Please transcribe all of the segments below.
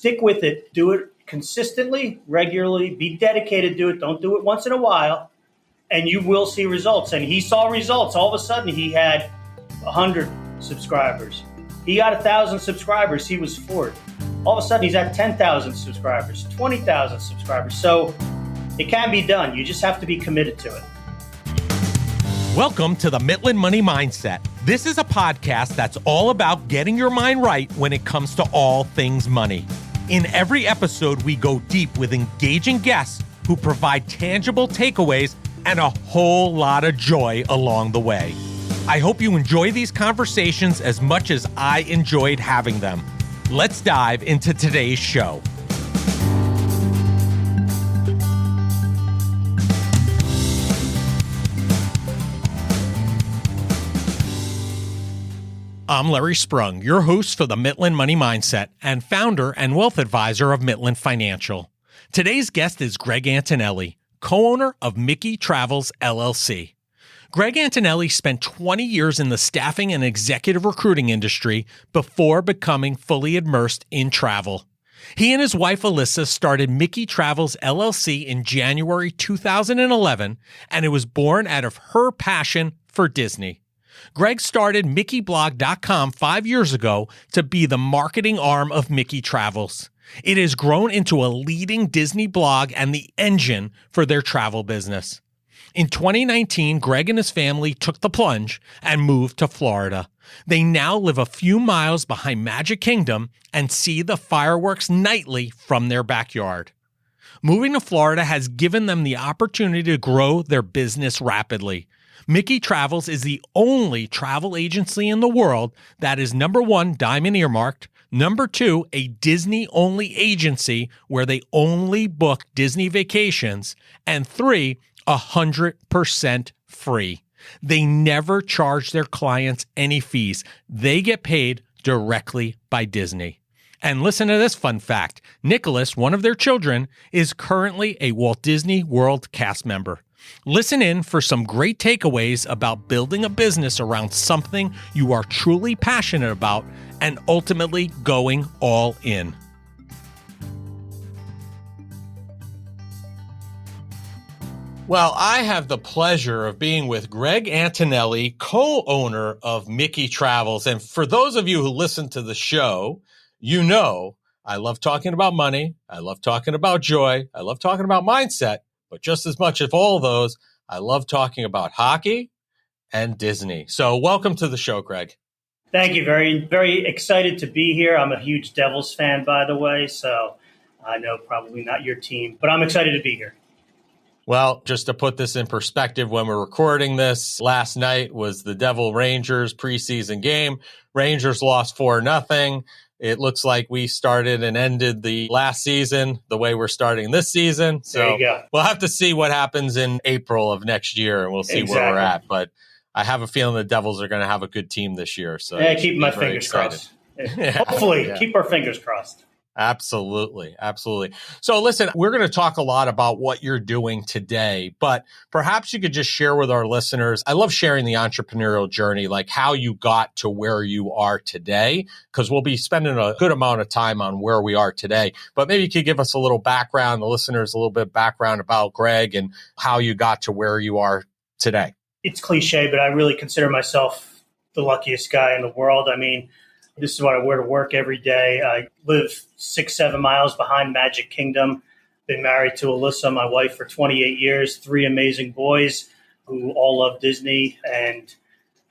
stick with it. Do it consistently, regularly. Be dedicated to it. Don't do it once in a while, and you will see results. And he saw results. All of a sudden, he had 100 subscribers. He got 1,000 subscribers. He was floored. All of a sudden, he's at 10,000 subscribers, 20,000 subscribers. So it can be done. You just have to be committed to it. Welcome to the Midland Money Mindset. This is a podcast that's all about getting your mind right when it comes to all things money. In every episode, we go deep with engaging guests who provide tangible takeaways and a whole lot of joy along the way. I hope you enjoy these conversations as much as I enjoyed having them. Let's dive into today's show. I'm Larry Sprung, your host for the Midland Money Mindset and founder and wealth advisor of Midland Financial. Today's guest is Greg Antonelle, co-owner of MickeyTravels, LLC. Greg Antonelle spent 20 years in the staffing and executive recruiting industry before becoming fully immersed in travel. He and his wife, Elyssa, started MickeyTravels, LLC in January 2011, and it was born out of her passion for Disney. Greg started MickeyBlog.com 5 years ago to be the marketing arm of MickeyTravels. It has grown into a leading Disney blog and the engine for their travel business. In 2019, Greg and his family took the plunge and moved to Florida. They now live a few miles behind Magic Kingdom and see the fireworks nightly from their backyard. Moving to Florida has given them the opportunity to grow their business rapidly. MickeyTravels is the only travel agency in the world that is number 1, Diamond EarMarked, number 2, a Disney-only agency where they only book Disney vacations, and 3, 100% free. They never charge their clients any fees. They get paid directly by Disney. And listen to this fun fact. Nicholas, one of their children, is currently a Walt Disney World cast member. Listen in for some great takeaways about building a business around something you are truly passionate about and ultimately going all in. Well, I have the pleasure of being with Greg Antonelle, co-owner of MickeyTravels. And for those of you who listen to the show, you know I love talking about money. I love talking about joy. I love talking about mindset. But just as much of all those, I love talking about hockey and Disney. So welcome to the show, Greg. Thank you. Very, very excited to be here. I'm a huge Devils fan, by the way, so I know probably not your team, but I'm excited to be here. Well, just to put this in perspective, when we're recording this, last night was the Devil Rangers preseason game. Rangers lost 4-0. It looks like we started and ended the last season the way we're starting this season. So we'll have to see what happens in April of next year, and we'll see where we're at. But I have a feeling the Devils are going to have a good team this year. So keep my fingers crossed. Hopefully, keep our fingers crossed. Absolutely. Absolutely. So listen, we're going to talk a lot about what you're doing today, but perhaps you could just share with our listeners. I love sharing the entrepreneurial journey, like how you got to where you are today, because we'll be spending a good amount of time on where we are today. But maybe you could give us a little background, the listeners a little bit of background about Greg and how you got to where you are today. It's cliche, but I really consider myself the luckiest guy in the world. I mean, this is what I wear to work every day. I live 6-7 miles behind Magic Kingdom. Been married to Elyssa, my wife, for 28 years, 3 amazing boys who all love Disney. And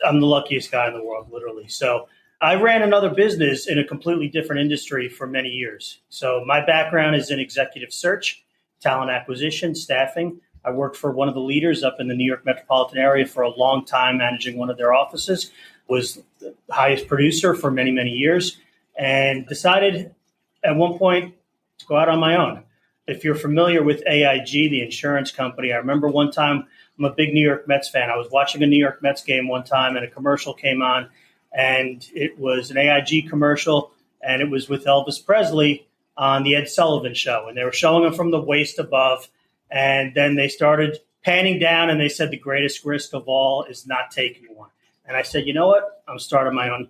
I'm the luckiest guy in the world, literally. So I ran another business in a completely different industry for many years. So my background is in executive search, talent acquisition, staffing. I worked for one of the leaders up in the New York metropolitan area for a long time, managing one of their offices. Was the highest producer for many, many years, and decided at one point to go out on my own. If you're familiar with AIG, the insurance company, I remember one time, I'm a big New York Mets fan. I was watching a New York Mets game one time, and a commercial came on, and it was an AIG commercial, and it was with Elvis Presley on the Ed Sullivan Show, and they were showing him from the waist above, and then they started panning down, and they said the greatest risk of all is not taking one. And I said, you know what? I'm starting my own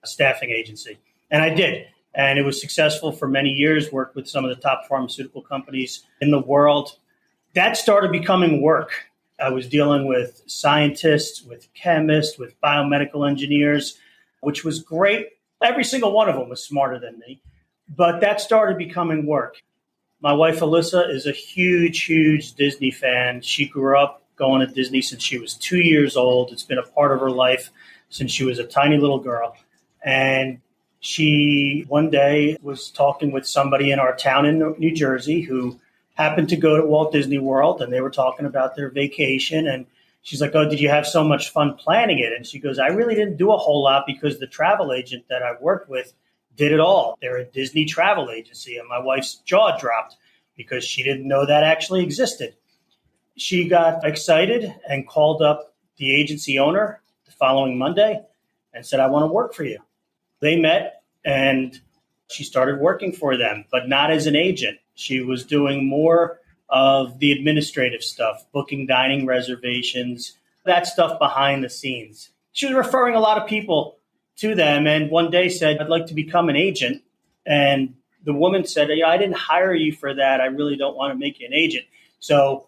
staffing agency. And I did. And it was successful for many years, worked with some of the top pharmaceutical companies in the world. That started becoming work. I was dealing with scientists, with chemists, with biomedical engineers, which was great. Every single one of them was smarter than me. But that started becoming work. My wife, Elyssa, is a huge, huge Disney fan. She grew up going to Disney since she was 2 years old. It's been a part of her life since she was a tiny little girl. And she one day was talking with somebody in our town in New Jersey who happened to go to Walt Disney World, and they were talking about their vacation. And she's like, "Oh, did you have so much fun planning it?" And she goes, "I really didn't do a whole lot because the travel agent that I worked with did it all. They're a Disney travel agency." And my wife's jaw dropped because she didn't know that actually existed. She got excited and called up the agency owner the following Monday and said, "I want to work for you." They met and she started working for them, but not as an agent. She was doing more of the administrative stuff, booking dining reservations, that stuff behind the scenes. She was referring a lot of people to them, and one day said, "I'd like to become an agent." And the woman said, "I didn't hire you for that. I really don't want to make you an agent." So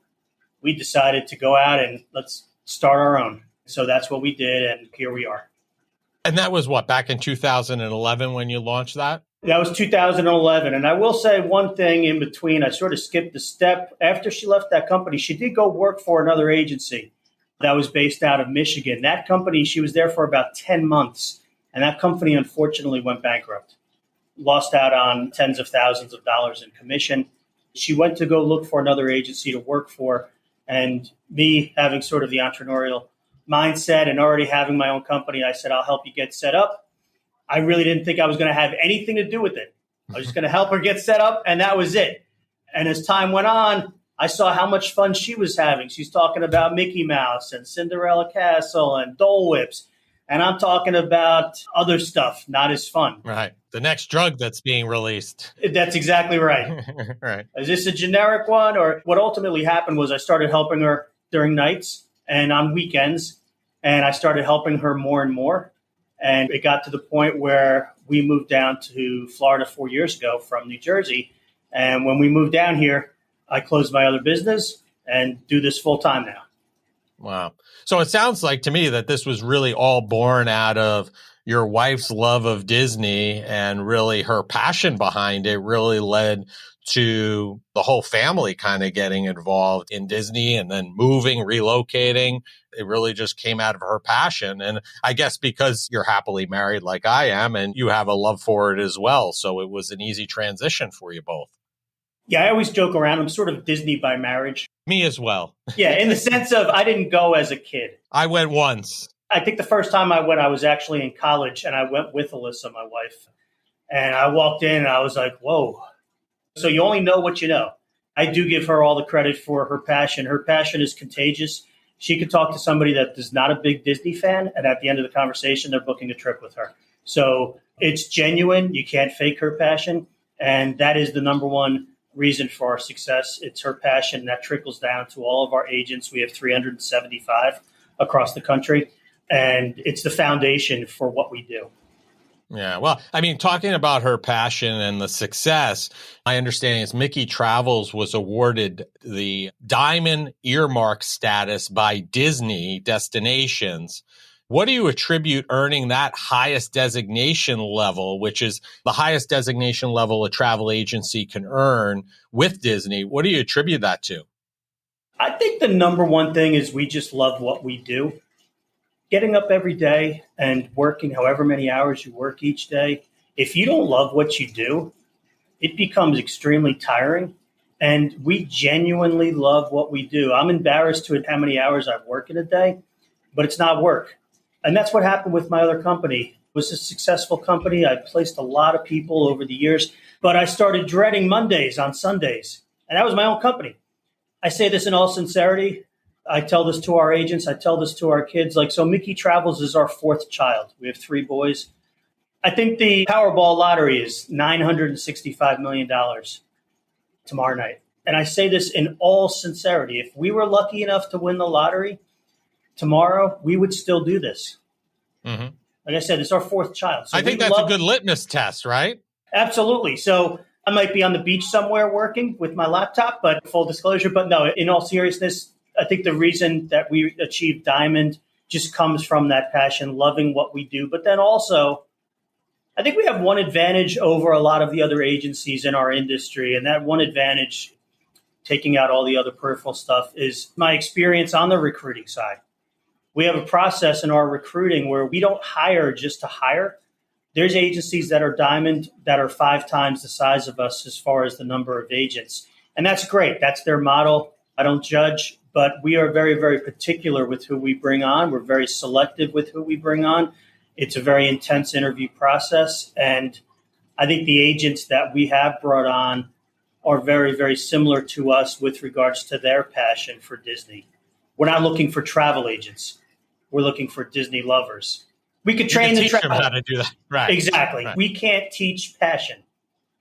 we decided to go out and let's start our own. So that's what we did, and here we are. And that was what, back in 2011 when you launched that? That was 2011. And I will say one thing in between. I sort of skipped a step. After she left that company, she did go work for another agency that was based out of Michigan. That company, she was there for about 10 months. And that company, unfortunately, went bankrupt. Lost out on tens of thousands of dollars in commission. She went to go look for another agency to work for. And me having sort of the entrepreneurial mindset and already having my own company, I said, "I'll help you get set up." I really didn't think I was going to have anything to do with it. I was just going to help her get set up, and that was it. And as time went on, I saw how much fun she was having. She's talking about Mickey Mouse and Cinderella Castle and Dole Whips. And I'm talking about other stuff, not as fun. Right. The next drug that's being released. That's exactly right. Right. Is this a generic one? Or what ultimately happened was I started helping her during nights and on weekends, and I started helping her more and more. And it got to the point where we moved down to Florida 4 years ago from New Jersey. And when we moved down here, I closed my other business and do this full time now. Wow. So it sounds like to me that this was really all born out of your wife's love of Disney, and really her passion behind it really led to the whole family kind of getting involved in Disney and then moving, relocating. It really just came out of her passion. And I guess because you're happily married like I am and you have a love for it as well. So it was an easy transition for you both. Yeah, I always joke around. I'm sort of Disney by marriage. Me as well. Yeah, in the sense of I didn't go as a kid. I went once. I think the first time I went, I was actually in college, and I went with Elyssa, my wife. And I walked in and I was like, whoa. So you only know what you know. I do give her all the credit for her passion. Her passion is contagious. She could talk to somebody that is not a big Disney fan, and at the end of the conversation, they're booking a trip with her. So it's genuine. You can't fake her passion. And that is the number one reason for our success. It's her passion that trickles down to all of our agents. We have 375 across the country, and it's the foundation for what we do. Yeah. Well, I mean, talking about her passion and the success, my understanding is MickeyTravels was awarded the Diamond EarMarked status by Disney Destinations. What do you attribute earning that highest designation level, which is the highest designation level a travel agency can earn with Disney? What do you attribute that to? I think the number one thing is we just love what we do. Getting up every day and working however many hours you work each day, if you don't love what you do, it becomes extremely tiring. And we genuinely love what we do. I'm embarrassed to how many hours I work in a day, but it's not work. And that's what happened with my other company. It was a successful company. I placed a lot of people over the years, but I started dreading Mondays on Sundays. And that was my own company. I say this in all sincerity. I tell this to our agents. I tell this to our kids. So MickeyTravels is our fourth child. We have 3 boys. I think the Powerball lottery is $965 million tomorrow night. And I say this in all sincerity. If we were lucky enough to win the lottery tomorrow, we would still do this. Mm-hmm. Like I said, it's our fourth child. So I think that's a good litmus test, right? Absolutely. So I might be on the beach somewhere working with my laptop, but full disclosure. But no, in all seriousness, I think the reason that we achieved Diamond just comes from that passion, loving what we do. But then also, I think we have one advantage over a lot of the other agencies in our industry. And that one advantage, taking out all the other peripheral stuff, is my experience on the recruiting side. We have a process in our recruiting where we don't hire just to hire. There's agencies that are Diamond that are 5 times the size of us as far as the number of agents. And that's great. That's their model. I don't judge, but we are very, very particular with who we bring on. We're very selective with who we bring on. It's a very intense interview process. And I think the agents that we have brought on are very, very similar to us with regards to their passion for Disney. We're not looking for travel agents. We're looking for Disney lovers. We could train the travel how to do that. Right. Exactly. Right. We can't teach passion.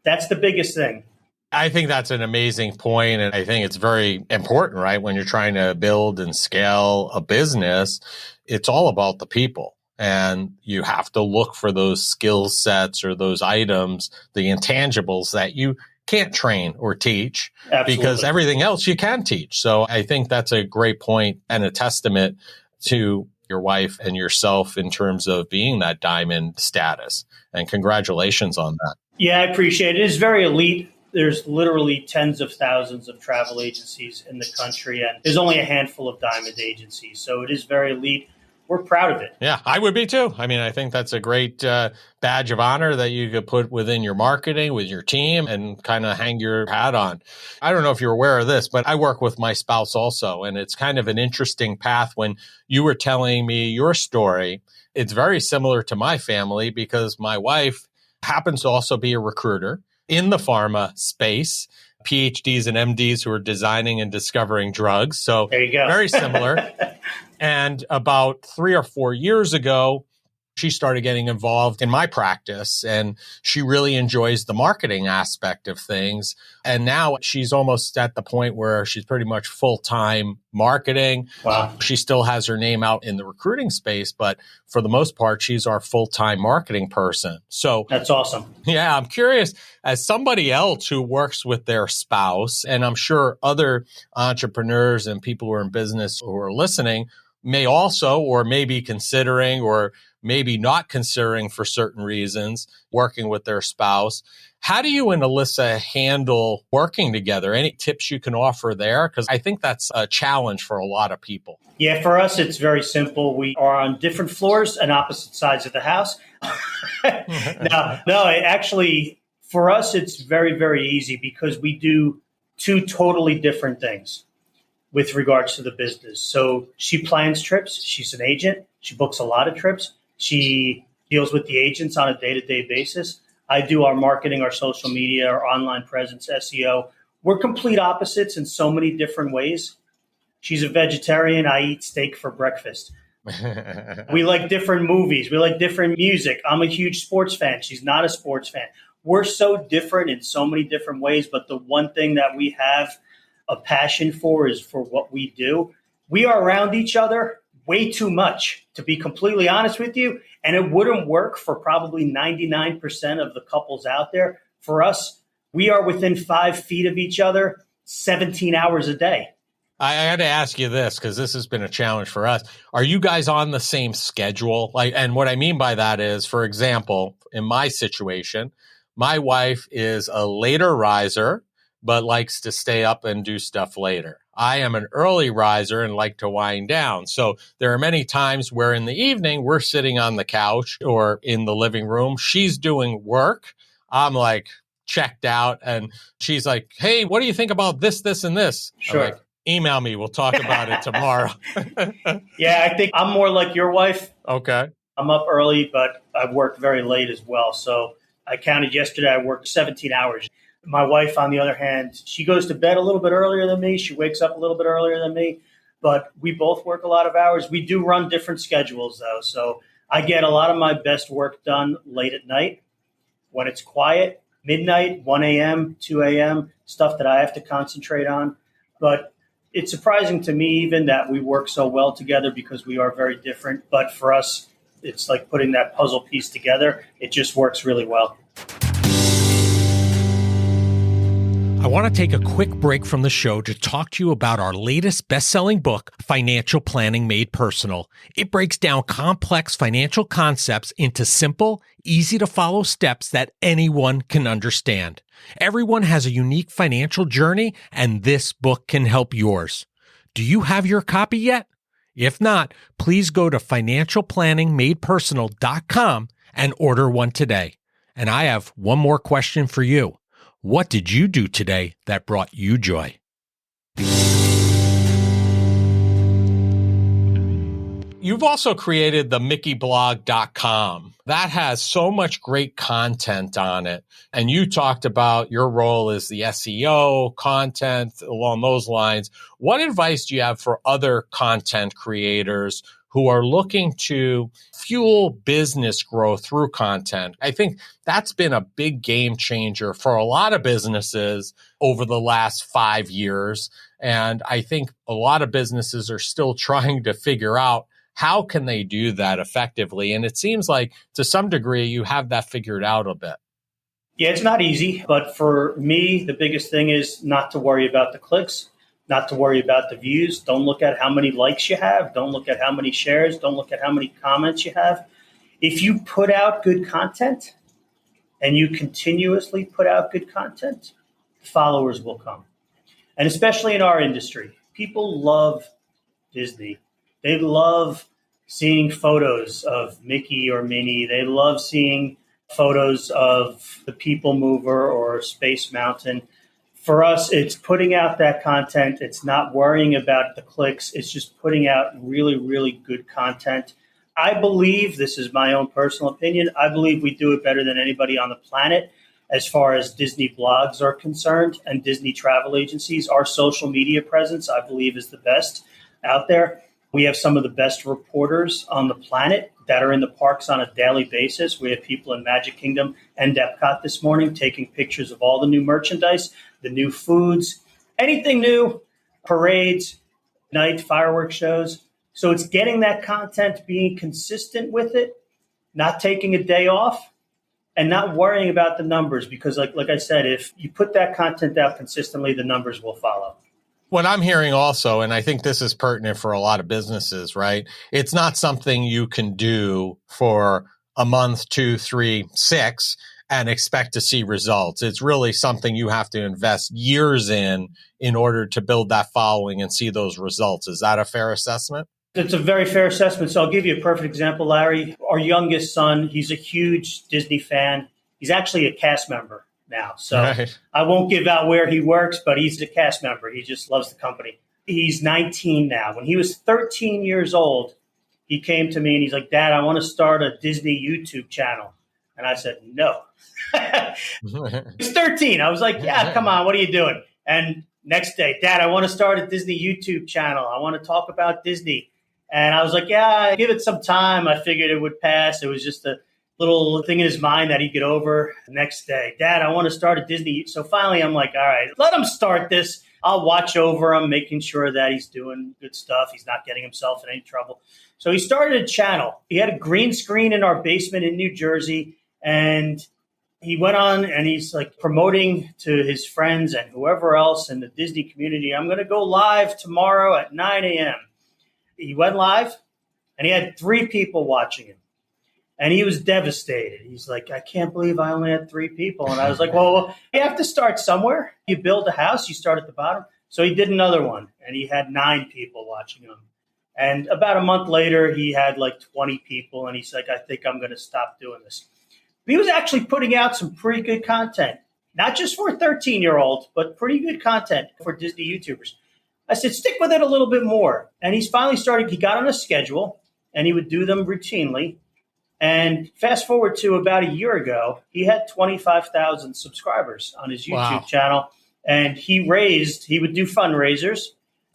That's the biggest thing. I think that's an amazing point, and I think it's very important, right? When you're trying to build and scale a business, it's all about the people. And you have to look for those skill sets or those items, the intangibles that you can't train or teach. Absolutely. Because everything else you can teach. So I think that's a great point and a testament to your wife and yourself in terms of being that Diamond status. And congratulations on that. Yeah, I appreciate it. It is very elite. There's literally tens of thousands of travel agencies in the country, and there's only a handful of Diamond agencies. So it is very elite. We're proud of it. Yeah, I would be too. I mean, I think that's a great badge of honor that you could put within your marketing, with your team, and kind of hang your hat on. I don't know if you're aware of this, but I work with my spouse also. And it's kind of an interesting path. When you were telling me your story, it's very similar to my family because my wife happens to also be a recruiter in the pharma space, PhDs and MDs who are designing and discovering drugs. So there you go. Very similar. And about 3 or 4 years ago, she started getting involved in my practice, and she really enjoys the marketing aspect of things. And now she's almost at the point where she's pretty much full-time marketing. Wow. She still has her name out in the recruiting space, but for the most part, she's our full-time marketing person. So that's awesome. Yeah, I'm curious, as somebody else who works with their spouse, and I'm sure other entrepreneurs and people who are in business who are listening may also, or may be considering, or maybe not considering for certain reasons, working with their spouse. How do you and Elyssa handle working together? Any tips you can offer there? Because I think that's a challenge for a lot of people. Yeah, for us, it's very simple. We are on different floors and opposite sides of the house. Actually, for us, it's very, very easy because we do 2 totally different things with regards to the business. So she plans trips. She's an agent. She books a lot of trips. She deals with the agents on a day-to-day basis. I do our marketing, our social media, our online presence, SEO. We're complete opposites in so many different ways. She's a vegetarian. I eat steak for breakfast. We like different movies. We like different music. I'm a huge sports fan. She's not a sports fan. We're so different in so many different ways, but the one thing that we have a passion for is for what we do. We are around each other way too much, to be completely honest with you. And it wouldn't work for probably 99% of the couples out there. For us, we are within 5 feet of each other 17 hours a day. I got to ask you this, because this has been a challenge for us. Are you guys on the same schedule? And what I mean by that is, for example, in my situation, my wife is a later riser, but likes to stay up and do stuff later. I am an early riser and like to wind down. So there are many times where in the evening, we're sitting on the couch or in the living room. She's doing work. I'm like checked out. And she's like, hey, what do you think about this, this, and this? Sure. I'm like, email me. We'll talk about it tomorrow. Yeah, I think I'm more like your wife. Okay. I'm up early, but I work very late as well. So I counted yesterday, I worked 17 hours. My wife, on the other hand, she goes to bed a little bit earlier than me. She wakes up a little bit earlier than me, but we both work a lot of hours. We do run different schedules, though. So I get a lot of my best work done late at night when it's quiet, midnight, 1 a.m., 2 a.m., stuff that I have to concentrate on. But it's surprising to me even that we work so well together because we are very different. But for us, it's like putting that puzzle piece together. It just works really well. want to take a quick break from the show to talk to you about our latest best-selling book, Financial Planning Made Personal. It breaks down complex financial concepts into simple, easy-to-follow steps that anyone can understand. Everyone has a unique financial journey, and this book can help yours. Do you have your copy yet? If not, please go to financialplanningmadepersonal.com and order one today. And I have one more question for you. What did you do today that brought you joy? You've also created the mickeyblog.com. That has so much great content on it. And you talked about your role as the SEO, content along those lines. What advice do you have for other content creators who are looking to fuel business growth through content? I think that's been a big game changer for a lot of businesses over the last 5 years. And I think a lot of businesses are still trying to figure out how can they do that effectively. And it seems like to some degree you have that figured out a bit. Yeah, it's not easy. But for me, the biggest thing is not to worry about the clicks, not to worry about the views. Don't look at how many likes you have. Don't look at how many shares. Don't look at how many comments you have. If you put out good content and you continuously put out good content, followers will come. And especially in our industry, people love Disney. They love seeing photos of Mickey or Minnie. They love seeing photos of the People Mover or Space Mountain. For us, it's putting out that content. It's not worrying about the clicks. It's just putting out really, really good content. I believe, this is my own personal opinion, I believe we do it better than anybody on the planet as far as Disney blogs are concerned and Disney travel agencies. Our social media presence, I believe, is the best out there. We have some of the best reporters on the planet that are in the parks on a daily basis. We have people in Magic Kingdom and Epcot this morning taking pictures of all the new merchandise, the new foods, anything new, parades, night fireworks shows. So it's getting that content, being consistent with it, not taking a day off, and not worrying about the numbers. Because like I said, if you put that content out consistently, the numbers will follow. What I'm hearing also, and I think this is pertinent for a lot of businesses, right? It's not something you can do for a month, 2, 3, 6, and expect to see results. It's really something you have to invest years in order to build that following and see those results. Is that a fair assessment? It's a very fair assessment. So I'll give you a perfect example, Larry. Our youngest son, he's a huge Disney fan. He's actually a cast member now. So right. I won't give out where he works, but he's a cast member. He just loves the company. He's 19 now. When he was 13 years old, he came to me and he's like, Dad, I want to start a Disney YouTube channel. And I said, no. He's 13. I was like, yeah, come on. What are you doing? And next day, Dad, I want to start a Disney YouTube channel. I want to talk about Disney. And I was like, yeah, give it some time. I figured it would pass. It was just a little thing in his mind that he'd get over. The next day, Dad, I want to start a Disney. So finally, I'm like, all right, let him start this. I'll watch over him, making sure that he's doing good stuff. He's not getting himself in any trouble. So he started a channel. He had a green screen in our basement in New Jersey. And he went on and he's like promoting to his friends and whoever else in the Disney community, I'm going to go live tomorrow at 9 a.m. He went live and he had 3 people watching him. And he was devastated. He's like, I can't believe I only had 3 people. And I was like, well, you have to start somewhere. You build a house, you start at the bottom. So he did another one, and he had 9 people watching him. And about a month later, he had like 20 people, and he's like, I think I'm going to stop doing this. But he was actually putting out some pretty good content, not just for a 13-year-old, but pretty good content for Disney YouTubers. I said, stick with it a little bit more. And he's finally started, he got on a schedule, and he would do them routinely. And fast forward to about a year ago, he had 25,000 subscribers on his YouTube channel. And he would do fundraisers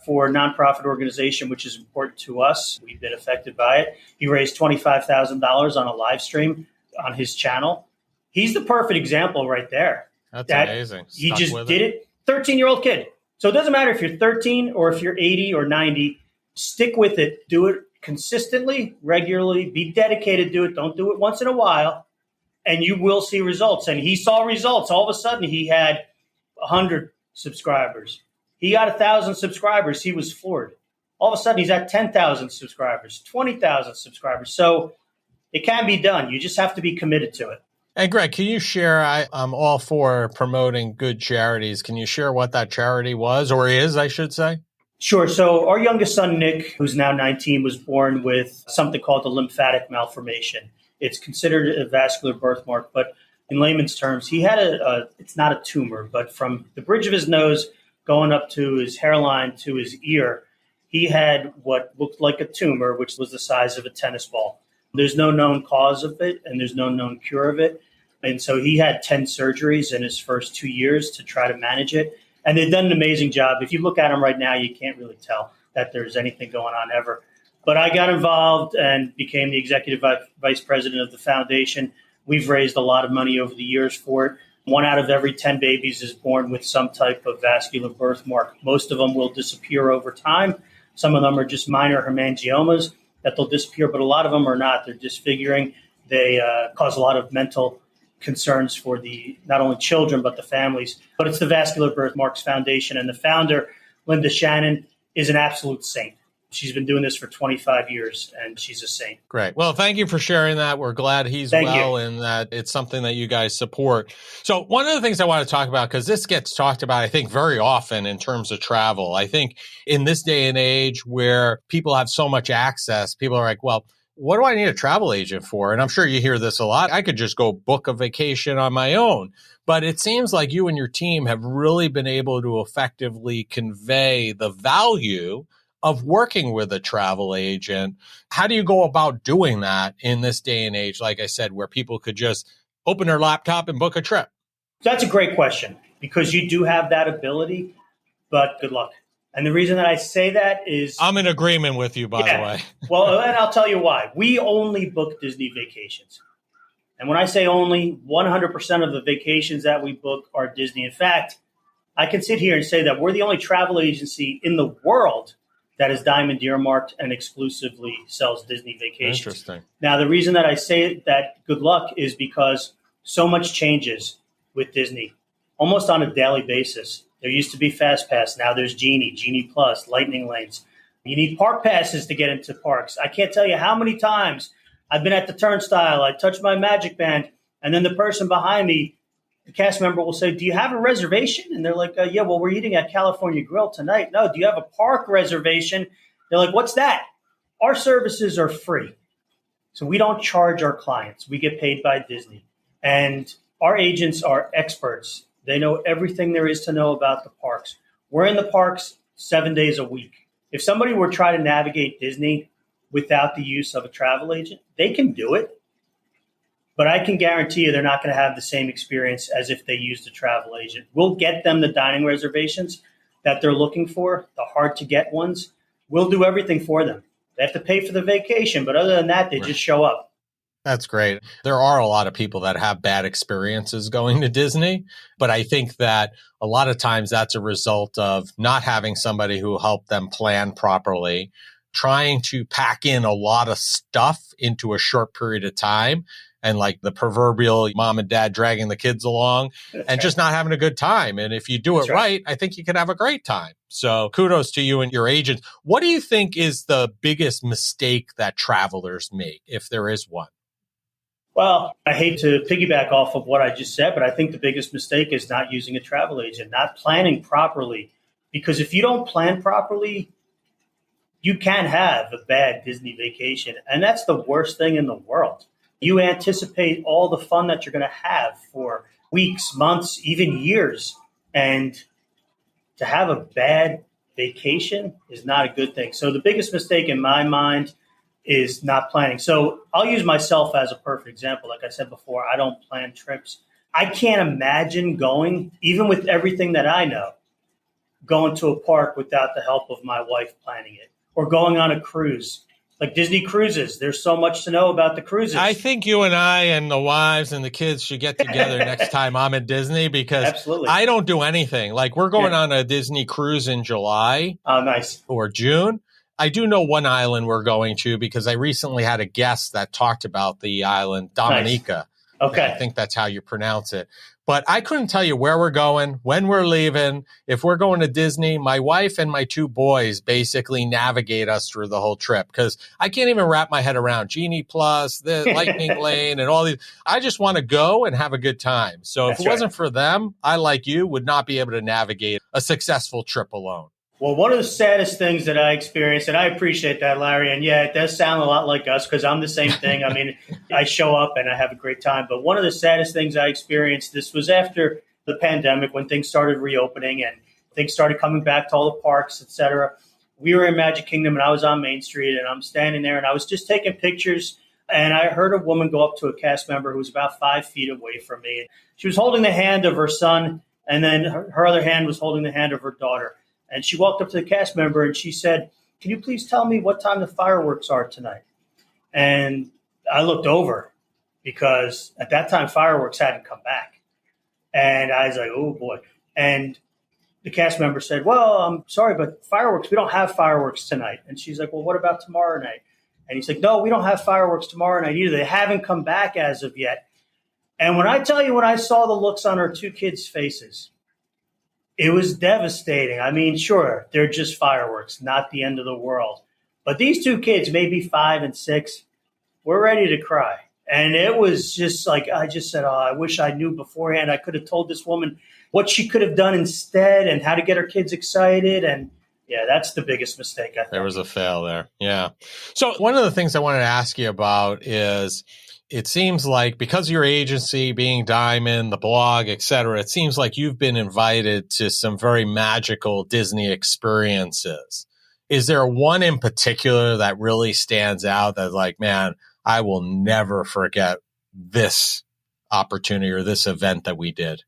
for a nonprofit organization, which is important to us. We've been affected by it. He raised $25,000 on a live stream on his channel. He's the perfect example right there. That's amazing. He just did it. 13-year-old kid. So it doesn't matter if you're 13 or if you're 80 or 90. Stick with it. Do it consistently, regularly, be dedicated to it. Don't do it once in a while, and you will see results. And he saw results. All of a sudden, he had 100 subscribers. He got 1,000 subscribers. He was floored. All of a sudden, he's at 10,000 subscribers, 20,000 subscribers. So it can be done. You just have to be committed to it. And Greg, can you share, I'm all for promoting good charities. Can you share what that charity was, or is, I should say? Sure. So our youngest son, Nick, who's now 19, was born with something called a lymphatic malformation. It's considered a vascular birthmark, but in layman's terms, he had it's not a tumor, but from the bridge of his nose going up to his hairline to his ear, he had what looked like a tumor, which was the size of a tennis ball. There's no known cause of it, and there's no known cure of it. And so he had 10 surgeries in his first 2 years to try to manage it. And they've done an amazing job. If you look at him right now, you can't really tell that there's anything going on ever. But I got involved and became the executive vice president of the foundation. We've raised a lot of money over the years for it. 1 out of every 10 babies is born with some type of vascular birthmark. Most of them will disappear over time. Some of them are just minor hemangiomas that they'll disappear, but a lot of them are not. They're disfiguring. They cause a lot of mental concerns for the not only children, but the families. But it's the Vascular Birthmarks Foundation, and the founder, Linda Shannon, is an absolute saint. She's been doing this for 25 years, and she's a saint. Great. Well, thank you for sharing that. We're glad he's well and that it's something that you guys support. So one of the things I want to talk about, because this gets talked about, I think, very often in terms of travel. I think in this day and age where people have so much access, people are like, well, what do I need a travel agent for? And I'm sure you hear this a lot. I could just go book a vacation on my own. But it seems like you and your team have really been able to effectively convey the value of working with a travel agent. How do you go about doing that in this day and age, like I said, where people could just open their laptop and book a trip? That's a great question, because you do have that ability, but good luck. And the reason that I say that is... I'm in agreement with you, by the way. Well, and I'll tell you why. We only book Disney vacations. And when I say only, 100% of the vacations that we book are Disney. In fact, I can sit here and say that we're the only travel agency in the world that is Diamond EarMarked and exclusively sells Disney vacations. Interesting. Now, the reason that I say that good luck is because so much changes with Disney, almost on a daily basis. There used to be Fast Pass. Now there's Genie, Genie Plus, Lightning Lanes. You need park passes to get into parks. I can't tell you how many times I've been at the turnstile, I touch my magic band, and then the person behind me, the cast member will say, do you have a reservation? And they're like, yeah, well, we're eating at California Grill tonight. No, do you have a park reservation? They're like, what's that? Our services are free. So we don't charge our clients. We get paid by Disney. And our agents are experts. They know everything there is to know about the parks. We're in the parks 7 days a week. If somebody were trying to navigate Disney without the use of a travel agent, they can do it. But I can guarantee you they're not going to have the same experience as if they used a travel agent. We'll get them the dining reservations that they're looking for, the hard-to-get ones. We'll do everything for them. They have to pay for the vacation, but other than that, they just show up. That's great. There are a lot of people that have bad experiences going to Disney, but I think that a lot of times that's a result of not having somebody who helped them plan properly, trying to pack in a lot of stuff into a short period of time, and like the proverbial mom and dad dragging the kids along and just not having a good time. And if you do it right, I think you can have a great time. So kudos to you and your agent. What do you think is the biggest mistake that travelers make, if there is one? Well, I hate to piggyback off of what I just said, but I think the biggest mistake is not using a travel agent, not planning properly. Because if you don't plan properly, you can have a bad Disney vacation. And that's the worst thing in the world. You anticipate all the fun that you're going to have for weeks, months, even years. And to have a bad vacation is not a good thing. So the biggest mistake in my mind is not planning. So I'll use myself as a perfect example. Like I said before, I don't plan trips. I can't imagine going, even with everything that I know, going to a park without the help of my wife planning it, or going on a cruise. Like Disney cruises, there's so much to know about the cruises. I think you and I and the wives and the kids should get together next time I'm at Disney, because I don't do anything. Like we're going on a Disney cruise in July. Oh, nice. Or June. I do know one island we're going to because I recently had a guest that talked about the island, Dominica. Nice. Okay. I think that's how you pronounce it. But I couldn't tell you where we're going, when we're leaving. If we're going to Disney, my wife and my two boys basically navigate us through the whole trip because I can't even wrap my head around Genie Plus, the Lightning Lane, and all these. I just want to go and have a good time. So if it wasn't for them, I, like you, would not be able to navigate a successful trip alone. Well, one of the saddest things that I experienced, and I appreciate that, Larry, and yeah, it does sound a lot like us because I'm the same thing. I mean, I show up and I have a great time. But one of the saddest things I experienced, this was after the pandemic when things started reopening and things started coming back to all the parks, et cetera. We were in Magic Kingdom and I was on Main Street and I'm standing there and I was just taking pictures. And I heard a woman go up to a cast member who was about 5 feet away from me. She was holding the hand of her son, and then her other hand was holding the hand of her daughter. And she walked up to the cast member and she said, "Can you please tell me what time the fireworks are tonight?" And I looked over because at that time fireworks hadn't come back. And I was like, oh boy. And the cast member said, "Well, I'm sorry, but fireworks, we don't have fireworks tonight." And she's like, "Well, what about tomorrow night?" And he's like, "No, we don't have fireworks tomorrow night either. They haven't come back as of yet." And when I tell you, when I saw the looks on her two kids' faces, it was devastating. I mean, sure, they're just fireworks, not the end of the world. But these two kids, maybe 5 and 6, were ready to cry. And it was just like, I just said, oh, I wish I knew beforehand. I could have told this woman what she could have done instead and how to get her kids excited. And yeah, that's the biggest mistake, I think. There was a fail there. Yeah. So one of the things I wanted to ask you about is, it seems like because of your agency being Diamond, the blog, et cetera, it seems like you've been invited to some very magical Disney experiences. Is there one in particular that really stands out that's like, man, I will never forget this opportunity or this event that we did?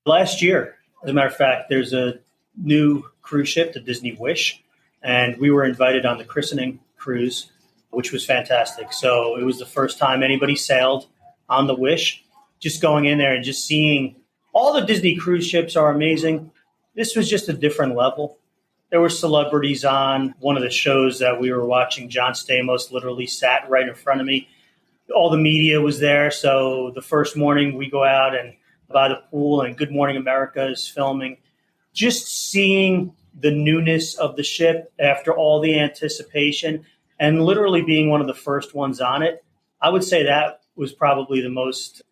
Last year, as a matter of fact, there's a new cruise ship, the Disney Wish, and we were invited on the christening cruise, which was fantastic. So it was the first time anybody sailed on the Wish. Just going in there and just seeing all the Disney cruise ships are amazing. This was just a different level. There were celebrities on one of the shows that we were watching. John Stamos literally sat right in front of me. All the media was there. So the first morning we go out and by the pool and Good Morning America is filming. Just seeing the newness of the ship after all the anticipation and literally being one of the first ones on it, I would say that was probably the most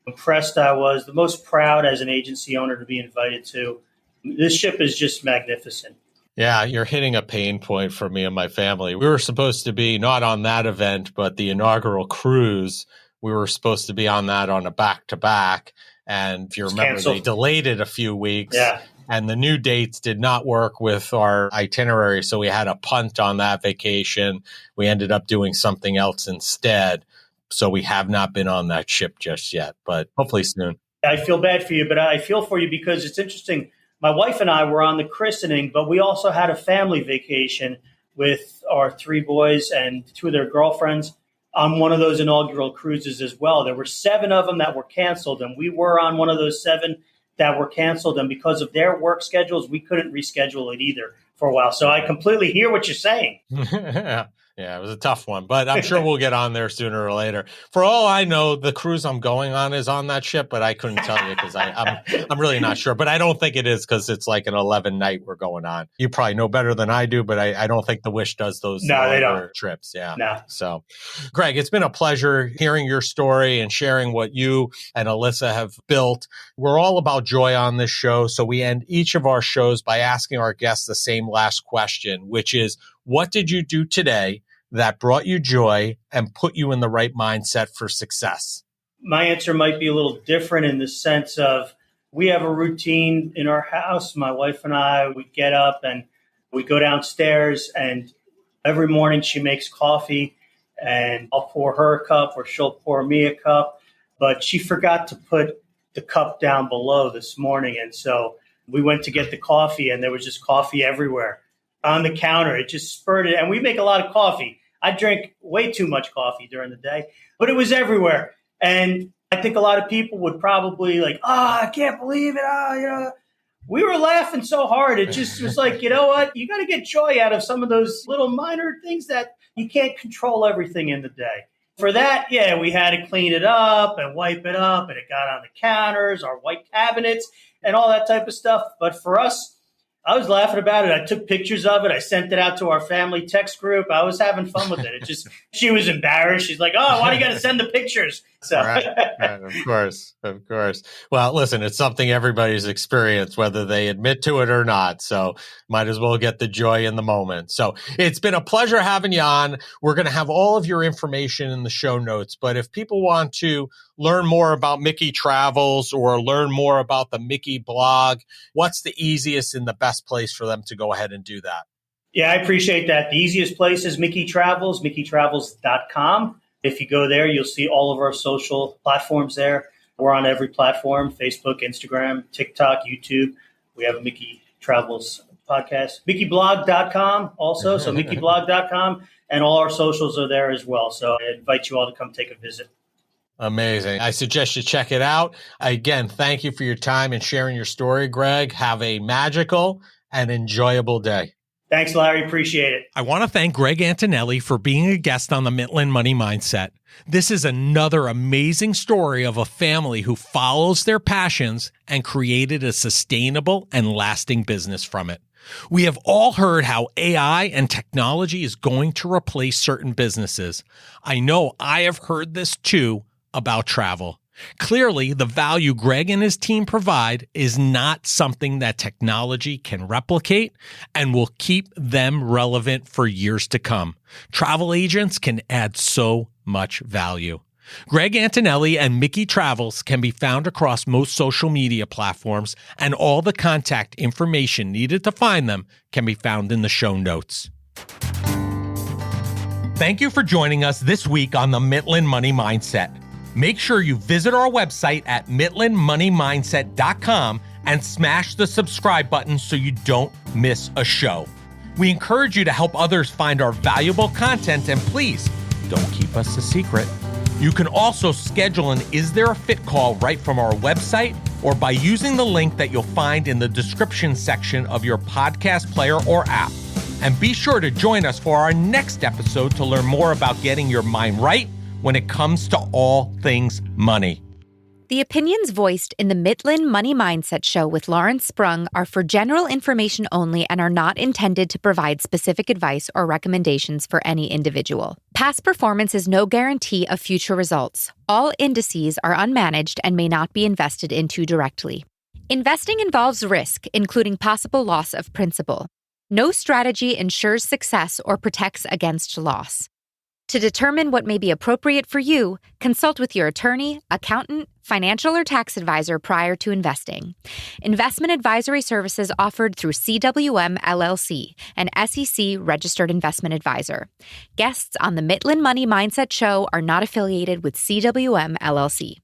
impressed I was, the most proud as an agency owner to be invited to. This ship is just magnificent. Yeah, you're hitting a pain point for me and my family. We were supposed to be not on that event, but the inaugural cruise. We were supposed to be on that on a back-to-back. And if you remember, they delayed it a few weeks. Yeah. And the new dates did not work with our itinerary, so we had a punt on that vacation. We ended up doing something else instead. So we have not been on that ship just yet, but hopefully soon. I feel bad for you, but I feel for you because it's interesting. My wife and I were on the christening, but we also had a family vacation with our 3 boys and 2 of their girlfriends on one of those inaugural cruises as well. There were 7 of them that were canceled, and we were on one of those 7 that were canceled, and because of their work schedules, we couldn't reschedule it either for a while. So I completely hear what you're saying. Yeah, it was a tough one, but I'm sure we'll get on there sooner or later. For all I know, the cruise I'm going on is on that ship, but I couldn't tell you because I'm really not sure. But I don't think it is because it's like an 11 night we're going on. You probably know better than I do, but I don't think the Wish does those they don't. trips. Yeah. No. So, Greg, it's been a pleasure hearing your story and sharing what you and Elyssa have built. We're all about joy on this show, so we end each of our shows by asking our guests the same last question, which is, what did you do today that brought you joy and put you in the right mindset for success? My answer might be a little different in the sense of we have a routine in our house. My wife and I, we get up and we go downstairs, and every morning she makes coffee and I'll pour her a cup or she'll pour me a cup. But she forgot to put the cup down below this morning. And so we went to get the coffee and there was just coffee everywhere on the counter. It just spurted. And we make a lot of coffee. I drink way too much coffee during the day, but it was everywhere. And I think a lot of people would probably like, I can't believe it. We were laughing so hard. It just was like, you know what? You got to get joy out of some of those little minor things that you can't control everything in the day. For that, yeah, we had to clean it up and wipe it up, and it got on the counters, our white cabinets, and all that type of stuff. But for us, I was laughing about it. I took pictures of it. I sent it out to our family text group. I was having fun with it. She was embarrassed. She's like, "Oh, why do you got to send the pictures?" So, right. Of course. Well, listen, it's something everybody's experienced, whether they admit to it or not. So might as well get the joy in the moment. So it's been a pleasure having you on. We're going to have all of your information in the show notes. But if people want to learn more about Mickey Travels or learn more about the Mickey blog, what's the easiest and the best place for them to go ahead and do that? Yeah, I appreciate that. The easiest place is Mickey Travels, MickeyTravels.com. If you go there, you'll see all of our social platforms there. We're on every platform, Facebook, Instagram, TikTok, YouTube. We have a Mickey Travels podcast. MickeyBlog.com also, so MickeyBlog.com, and all our socials are there as well. So I invite you all to come take a visit. Amazing. I suggest you check it out. Again, thank you for your time and sharing your story, Greg. Have a magical and enjoyable day. Thanks, Larry. Appreciate it. I want to thank Greg Antonelle for being a guest on the Midland Money Mindset. This is another amazing story of a family who follows their passions and created a sustainable and lasting business from it. We have all heard how AI and technology is going to replace certain businesses. I know I have heard this too about travel. Clearly, the value Greg and his team provide is not something that technology can replicate and will keep them relevant for years to come. Travel agents can add so much value. Greg Antonelle and Mickey Travels can be found across most social media platforms, and all the contact information needed to find them can be found in the show notes. Thank you for joining us this week on the Midland Money Mindset. Make sure you visit our website at midlandmoneymindset.com and smash the subscribe button so you don't miss a show. We encourage you to help others find our valuable content, and please don't keep us a secret. You can also schedule an Is There a Fit call right from our website or by using the link that you'll find in the description section of your podcast player or app. And be sure to join us for our next episode to learn more about getting your mind right when it comes to all things money. The opinions voiced in the Midland Money Mindset Show with Lawrence Sprung are for general information only and are not intended to provide specific advice or recommendations for any individual. Past performance is no guarantee of future results. All indices are unmanaged and may not be invested into directly. Investing involves risk, including possible loss of principal. No strategy ensures success or protects against loss. To determine what may be appropriate for you, consult with your attorney, accountant, financial or tax advisor prior to investing. Investment advisory services offered through CWM LLC, an SEC-registered investment advisor. Guests on the Midland Money Mindset Show are not affiliated with CWM LLC.